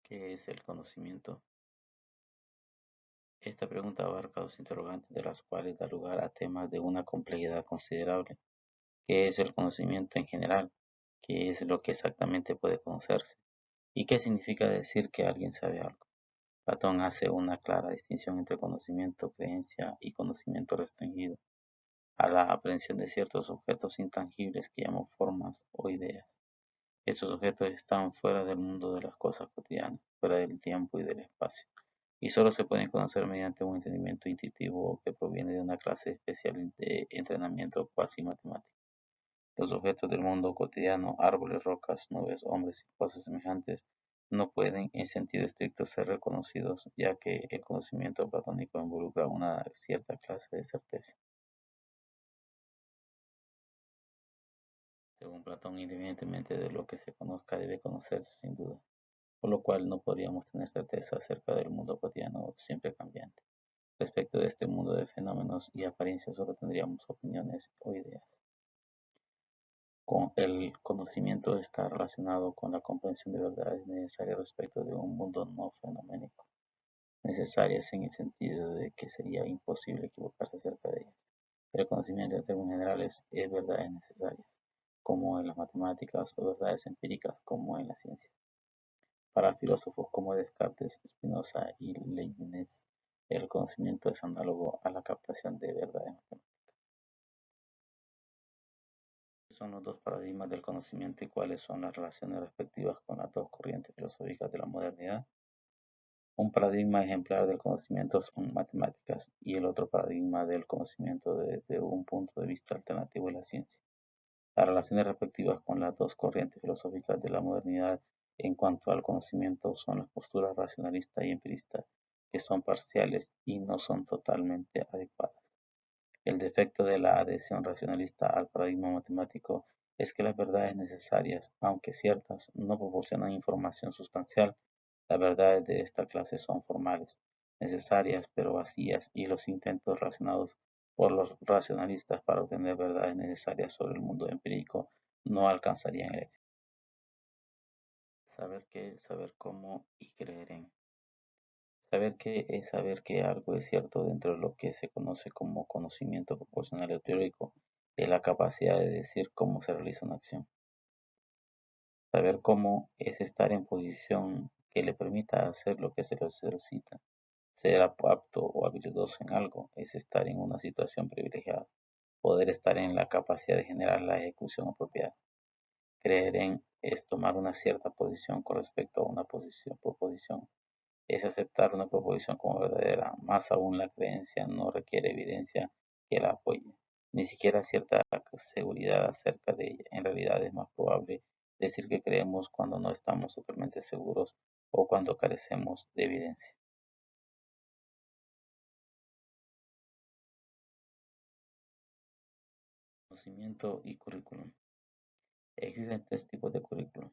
¿Qué es el conocimiento? Esta pregunta abarca dos interrogantes de las cuales da lugar a temas de una complejidad considerable. ¿Qué es el conocimiento en general? ¿Qué es lo que exactamente puede conocerse? ¿Y qué significa decir que alguien sabe algo? Platón hace una clara distinción entre conocimiento, creencia y conocimiento restringido a la aprehensión de ciertos objetos intangibles que llamamos formas o ideas. Estos objetos están fuera del mundo de las cosas cotidianas, fuera del tiempo y del espacio, y solo se pueden conocer mediante un entendimiento intuitivo que proviene de una clase especial de entrenamiento cuasi matemático. Los objetos del mundo cotidiano, árboles, rocas, nubes, hombres y cosas semejantes, no pueden en sentido estricto ser reconocidos, ya que el conocimiento platónico involucra una cierta clase de certeza. Según Platón, independientemente de lo que se conozca, debe conocerse sin duda, por lo cual no podríamos tener certeza acerca del mundo cotidiano siempre cambiante. Respecto de este mundo de fenómenos y apariencias solo tendríamos opiniones o ideas. Con el conocimiento está relacionado con la comprensión de verdades necesarias respecto de un mundo no fenoménico, necesarias en el sentido de que sería imposible equivocarse acerca de ellas. El conocimiento en términos generales es verdades necesarias, como en las matemáticas, o verdades empíricas, como en la ciencia. Para filósofos como Descartes, Spinoza y Leibniz, el conocimiento es análogo a la captación de verdades matemáticas. Son los dos paradigmas del conocimiento y cuáles son las relaciones respectivas con las dos corrientes filosóficas de la modernidad. Un paradigma ejemplar del conocimiento son matemáticas y el otro paradigma del conocimiento desde un punto de vista alternativo es la ciencia. Las relaciones respectivas con las dos corrientes filosóficas de la modernidad en cuanto al conocimiento son las posturas racionalista y empirista, que son parciales y no son totalmente adecuadas. El defecto de la adhesión racionalista al paradigma matemático es que las verdades necesarias, aunque ciertas, no proporcionan información sustancial. Las verdades de esta clase son formales, necesarias pero vacías, y los intentos razonados por los racionalistas para obtener verdades necesarias sobre el mundo empírico no alcanzarían el éxito. Saber qué, saber cómo y creer en. Saber qué es saber que algo es cierto dentro de lo que se conoce como conocimiento proporcional o teórico, es la capacidad de decir cómo se realiza una acción. Saber cómo es estar en posición que le permita hacer lo que se le solicita. Ser apto o habilidoso en algo es estar en una situación privilegiada, poder estar en la capacidad de generar la ejecución apropiada. Creer en es tomar una cierta posición con respecto a una proposición, es aceptar una proposición como verdadera. Más aún, la creencia no requiere evidencia que la apoye, ni siquiera cierta seguridad acerca de ella. En realidad es más probable decir que creemos cuando no estamos totalmente seguros o cuando carecemos de evidencia. Conocimiento y currículum. Existen tres tipos de currículum.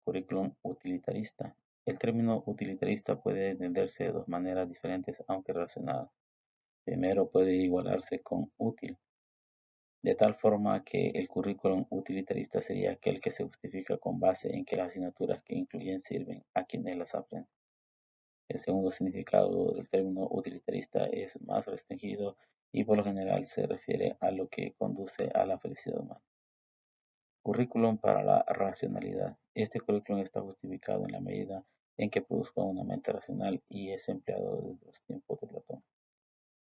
Currículum utilitarista. El término utilitarista puede entenderse de dos maneras diferentes aunque relacionadas. Primero, puede igualarse con útil, de tal forma que el currículum utilitarista sería aquel que se justifica con base en que las asignaturas que incluyen sirven a quienes las aprenden. El segundo significado del término utilitarista es más restringido y por lo general se refiere a lo que conduce a la felicidad humana. Currículum para la racionalidad. Este currículum está justificado en la medida en que produzca una mente racional y es empleado desde los tiempos de Platón.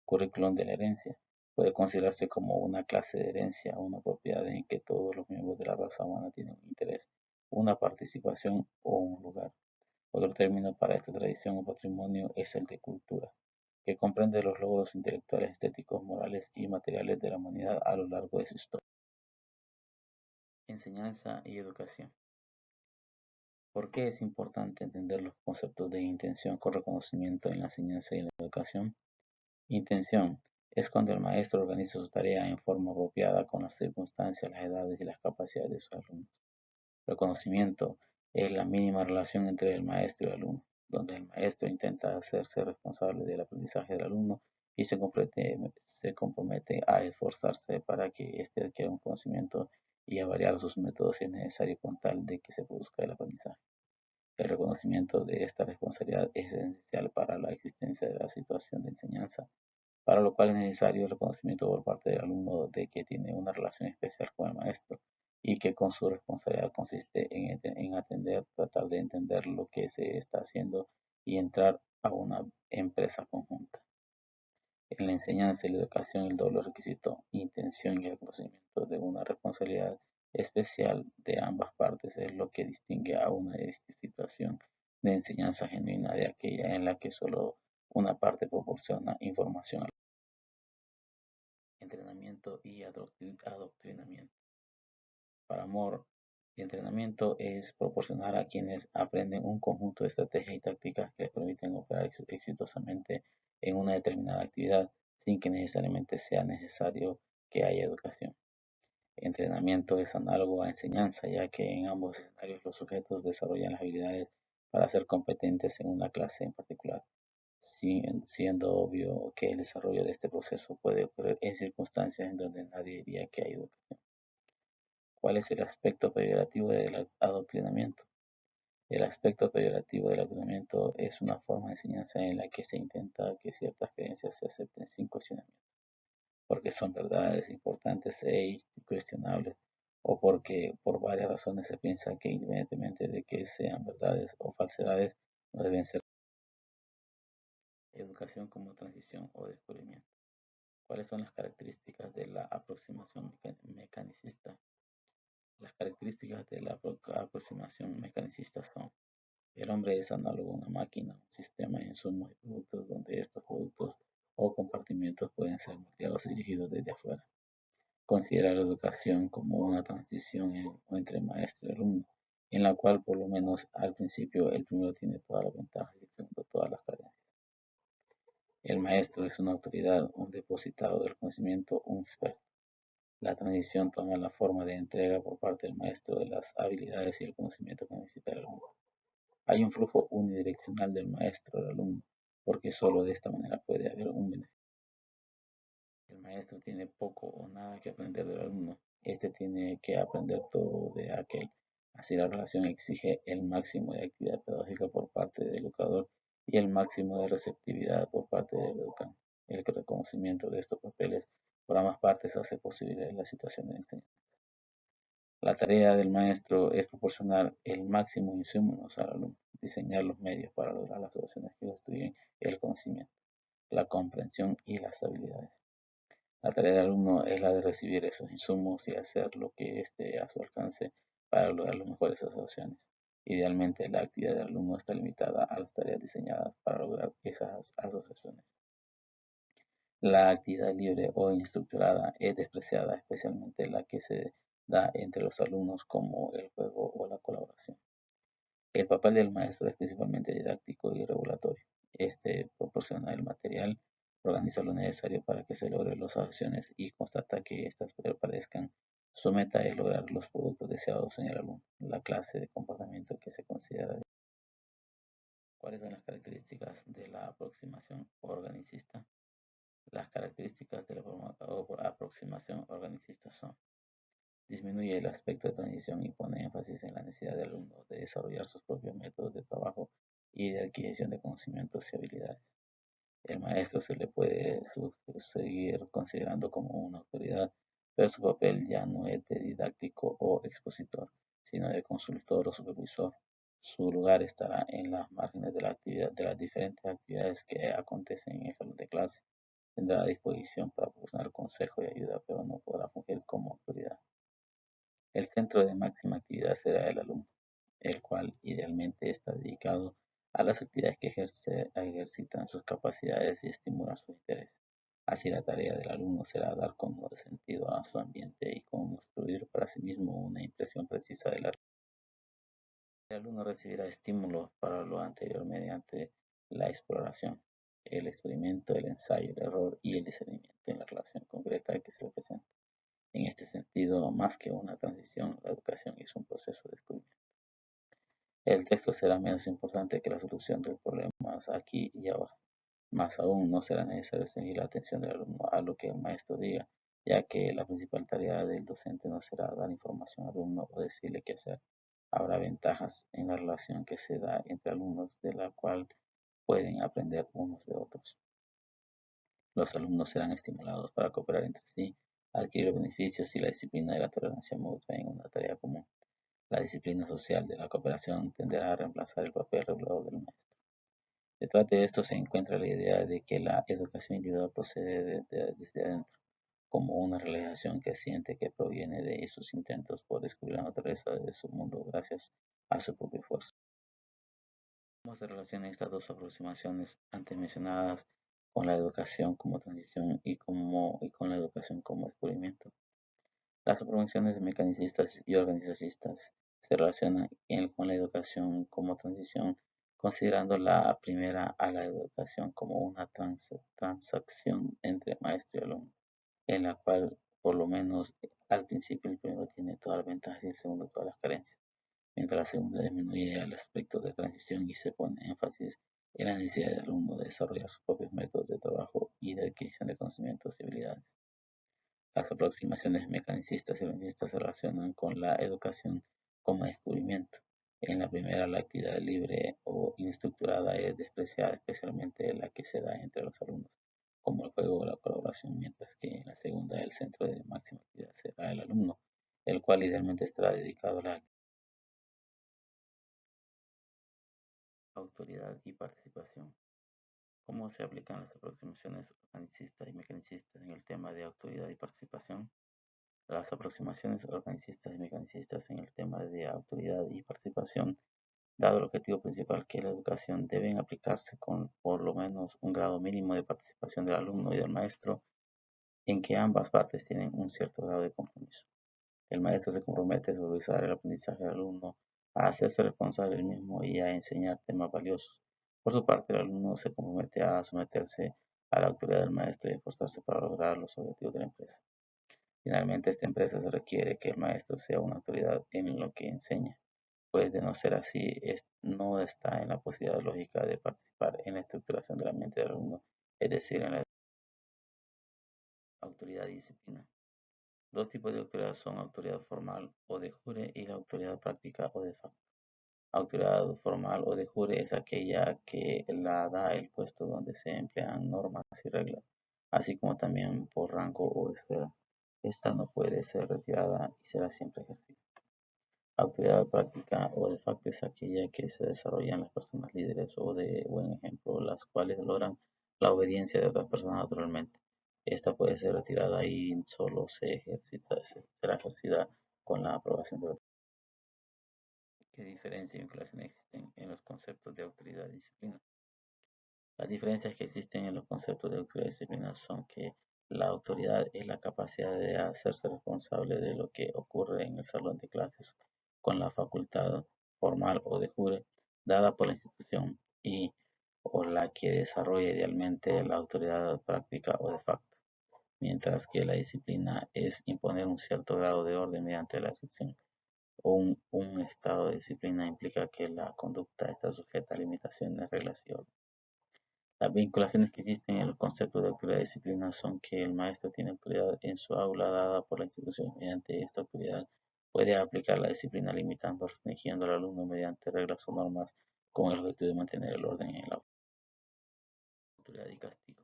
Currículum de la herencia. Puede considerarse como una clase de herencia, una propiedad en que todos los miembros de la raza humana tienen un interés, una participación o un lugar. Otro término para esta tradición o patrimonio es el de cultura, que comprende los logros intelectuales, estéticos, morales y materiales de la humanidad a lo largo de su historia. Enseñanza y educación. ¿Por qué es importante entender los conceptos de intención con reconocimiento en la enseñanza y en la educación? Intención es cuando el maestro organiza su tarea en forma apropiada con las circunstancias, las edades y las capacidades de sus alumnos. Reconocimiento es la mínima relación entre el maestro y el alumno, donde el maestro intenta hacerse responsable del aprendizaje del alumno y se compromete a esforzarse para que éste adquiera un conocimiento y a variar sus métodos si es necesario con tal de que se produzca el aprendizaje. El reconocimiento de esta responsabilidad es esencial para la existencia de la situación de enseñanza, para lo cual es necesario el reconocimiento por parte del alumno de que tiene una relación especial con el maestro y que con su responsabilidad consiste en atender, tratar de entender lo que se está haciendo y entrar a una empresa conjunta. En la enseñanza y la educación, el doble requisito, intención y reconocimiento de una responsabilidad especial de ambas partes es lo que distingue a una situación de enseñanza genuina de aquella en la que solo una parte proporciona información. Entrenamiento y adoctrinamiento. Para Moore, el entrenamiento es proporcionar a quienes aprenden un conjunto de estrategias y tácticas que les permiten operar exitosamente en una determinada actividad sin que necesariamente sea necesario que haya educación. Entrenamiento es análogo a enseñanza, ya que en ambos escenarios los sujetos desarrollan las habilidades para ser competentes en una clase en particular, siendo obvio que el desarrollo de este proceso puede ocurrir en circunstancias en donde nadie diría que hay educación. ¿Cuál es el aspecto peyorativo del adoctrinamiento? El aspecto peyorativo del adoctrinamiento es una forma de enseñanza en la que se intenta que ciertas creencias se acepten sin cuestionamiento, porque son verdades importantes e incuestionables, o porque por varias razones se piensa que independientemente de que sean verdades o falsedades, no deben ser. Educación como transición o descubrimiento. ¿Cuáles son las características de la aproximación mecanicista? Las características de la aproximación mecanicista son: el hombre es análogo a una máquina, un sistema de insumos y productos donde estos productos o compartimientos pueden ser moldeados y dirigidos desde afuera. Considera la educación como una transición entre maestro y alumno, en la cual por lo menos al principio el primero tiene todas las ventajas y el segundo todas las carencias. El maestro es una autoridad, un depositado del conocimiento, un experto. La transición toma la forma de entrega por parte del maestro de las habilidades y el conocimiento que necesita el alumno. Hay un flujo unidireccional del maestro al alumno, porque solo de esta manera puede haber un beneficio. El maestro tiene poco o nada que aprender del alumno. Este tiene que aprender todo de aquel. Así la relación exige el máximo de actividad pedagógica por parte del educador y el máximo de receptividad por parte del educando. El reconocimiento de estos papeles por ambas partes hace posible la situación de enseñanza. La tarea del maestro es proporcionar el máximo de insumos al alumno, diseñar los medios para lograr las soluciones que construyen el conocimiento, la comprensión y las habilidades. La tarea del alumno es la de recibir esos insumos y hacer lo que esté a su alcance para lograr las mejores soluciones. Idealmente, la actividad del alumno está limitada a las tareas diseñadas para lograr esas asociaciones. La actividad libre o estructurada es despreciada, especialmente la que se da entre los alumnos como el juego o la colaboración. El papel del maestro es principalmente didáctico y regulatorio. Este proporciona el material, organiza lo necesario para que se logren las acciones y constata que éstas prevalezcan. Su meta es lograr los productos deseados en el alumno, la clase de comportamiento que se considera. ¿Cuáles son las características de la aproximación organicista? Las características de la aproximación organicista son: disminuye el aspecto de transición y pone énfasis en la necesidad del alumno de desarrollar sus propios métodos de trabajo y de adquisición de conocimientos y habilidades. El maestro se le puede seguir considerando como una autoridad, pero su papel ya no es de didáctico o expositor, sino de consultor o supervisor. Su lugar estará en las márgenes de la actividad, de las diferentes actividades que acontecen en el salón de clase. Tendrá a disposición para proporcionar consejo y ayuda, pero no podrá fungir como autoridad. El centro de máxima actividad será el alumno, el cual idealmente está dedicado a las actividades que ejercitan sus capacidades y estimulan sus intereses. Así la tarea del alumno será dar con sentido a su ambiente y construir para sí mismo una impresión precisa de la realidad. El alumno recibirá estímulos para lo anterior mediante la exploración, el experimento, el ensayo, el error y el discernimiento en la relación concreta que se le presenta. En este sentido, más que una transición, la educación es un proceso de descubrimiento. El texto será menos importante que la solución del problema aquí y ahora. Más aún, no será necesario seguir la atención del alumno a lo que el maestro diga, ya que la principal tarea del docente no será dar información al alumno o decirle qué hacer, Habrá ventajas en la relación que se da entre alumnos de la cual pueden aprender unos de otros. Los alumnos serán estimulados para cooperar entre sí, adquirir beneficios y la disciplina de la tolerancia mutua en una tarea común. La disciplina social de la cooperación tenderá a reemplazar el papel regulador del maestro. Detrás de esto se encuentra la idea de que la educación individual procede desde adentro, como una realización que siente que proviene de sus intentos por descubrir la naturaleza de su mundo gracias a su propio esfuerzo. ¿Cómo se relacionan estas dos aproximaciones antes mencionadas con la educación como transición y con la educación como descubrimiento? Las aproximaciones mecanicistas y organizacistas se relacionan con la educación como transición, considerando la primera a la educación como una transacción entre maestro y alumno, en la cual, por lo menos al principio, el primero tiene todas las ventajas y el segundo todas las carencias, mientras la segunda disminuye el aspecto de transición y se pone énfasis en la necesidad del alumno de desarrollar sus propios métodos de trabajo y de adquisición de conocimientos y habilidades. Las aproximaciones mecanicistas y organicistas se relacionan con la educación como descubrimiento. En la primera, la actividad libre o inestructurada es despreciada, especialmente la que se da entre los alumnos, como el juego o la colaboración, mientras que en la segunda, el centro de máxima actividad será el alumno, el cual idealmente estará dedicado a la autoridad y participación. ¿Cómo se aplican las aproximaciones organicistas y mecanicistas en el tema de autoridad y participación? Las aproximaciones organicistas y mecanicistas en el tema de autoridad y participación, dado el objetivo principal que la educación, deben aplicarse con por lo menos un grado mínimo de participación del alumno y del maestro, en que ambas partes tienen un cierto grado de compromiso. El maestro se compromete a supervisar el aprendizaje del alumno, a hacerse responsable del mismo y a enseñar temas valiosos. Por su parte, el alumno se compromete a someterse a la autoridad del maestro y esforzarse para lograr los objetivos de la empresa. Finalmente, esta empresa se requiere que el maestro sea una autoridad en lo que enseña, pues de no ser así, no está en la posibilidad lógica de participar en la estructuración de la mente del alumno, es decir, en la autoridad y disciplina. Dos tipos de autoridad son autoridad formal o de jure y la autoridad práctica o de facto. Autoridad formal o de jure es aquella que la da el puesto donde se emplean normas y reglas, así como también por rango o esfera. Esta no puede ser retirada y será siempre ejercida. Autoridad práctica o de facto es aquella que se desarrolla en las personas líderes o de buen ejemplo, las cuales logran la obediencia de otras personas naturalmente. Esta puede ser retirada y solo será ejercida con la aprobación de otros. ¿Qué diferencia y vinculación existen en los conceptos de autoridad y disciplina? Las diferencias que existen en los conceptos de autoridad y disciplina son que la autoridad es la capacidad de hacerse responsable de lo que ocurre en el salón de clases con la facultad formal o de jure dada por la institución y o la que desarrolla idealmente la autoridad práctica o de facto, mientras que la disciplina es imponer un cierto grado de orden mediante la ejecución. Un estado de disciplina implica que la conducta está sujeta a limitaciones, reglas y orden. Las vinculaciones que existen en el concepto de autoridad y disciplina son que el maestro tiene autoridad en su aula dada por la institución. Mediante esta autoridad puede aplicar la disciplina limitando o restringiendo al alumno mediante reglas o normas con el objetivo de mantener el orden en el aula. Autoridad y castigo.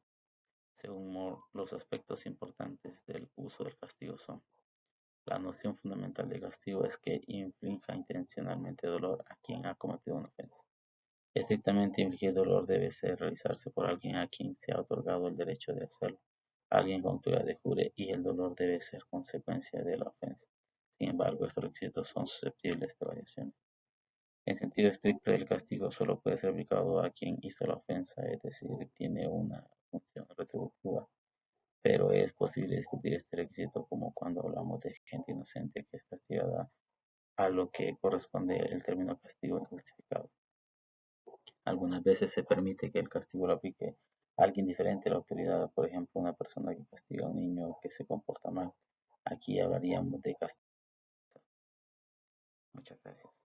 Según Moore, los aspectos importantes del uso del castigo son: la noción fundamental de castigo es que inflinja intencionalmente dolor a quien ha cometido una ofensa. Estrictamente, infligir dolor debe realizarse por alguien a quien se ha otorgado el derecho de hacerlo, alguien con autoridad de jure, y el dolor debe ser consecuencia de la ofensa. Sin embargo, estos requisitos son susceptibles de variaciones. En sentido estricto, el castigo solo puede ser aplicado a quien hizo la ofensa, es decir, tiene una función retributiva, pero es posible discutir este requisito como cuando hablamos de gente inocente que es castigada, a lo que corresponde el término castigo injustificado. Algunas veces se permite que el castigo lo aplique a alguien diferente a la autoridad, por ejemplo, una persona que castiga a un niño que se comporta mal. Aquí hablaríamos de castigo. Muchas gracias.